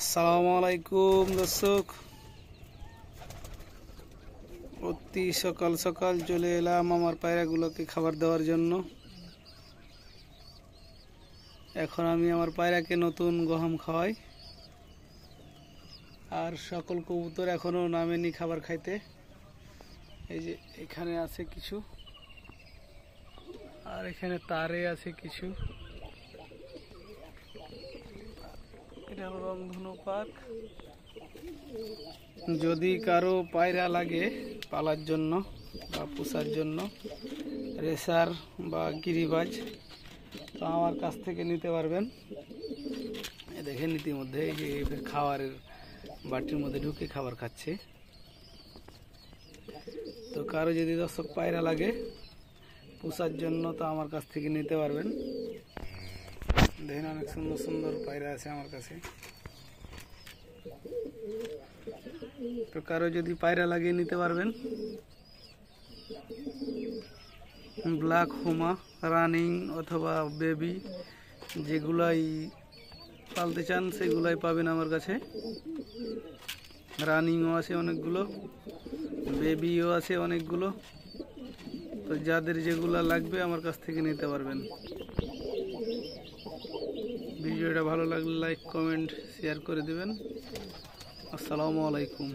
আসসালামু আলাইকুম দর্শক, অতি সকাল সকাল চলে এলাম আমার পায়রাগুলোকে খাবার দেওয়ার জন্য। এখন আমি আমার পায়রাকে নতুন গম খাওয়াই, আর সকল কবুতর এখনো নামেনি খাবার খাইতে। এই যে এখানে আছে কিছু, আর এখানে তারে আছে কিছু। এটা হলো রংধনু পার্ক। যদি কারো পায়রা লাগে পালার জন্য বা পোষার জন্য, রেসার বা গিরিবাজ, তো আমার কাছ থেকে নিতে পারবেন। দেখেন ইতিমধ্যে এই যে খাবারের বাটির মধ্যে ঢুকে খাবার খাচ্ছে। তো কারো যদি দর্শক পায়রা লাগে পোষার জন্য, তো আমার কাছ থেকে নিতে পারবেন। দেখেন অনেক সুন্দর সুন্দর পায়রা আছে আমার কাছে। তো কারো যদি পায়রা লাগিয়ে নিতে পারবেন। ব্ল্যাক হোমা, রানিং অথবা বেবি, যেগুলাই পালতে চান সেগুলাই পাবেন আমার কাছে। রানিংও আছে অনেকগুলো, বেবিও আছে অনেকগুলো। তো যাদের যেগুলা লাগবে আমার কাছ থেকে নিতে পারবেন। ভিডিওটা ভালো লাগলে লাইক, কমেন্ট, শেয়ার করে দিবেন। আসসালামু আলাইকুম।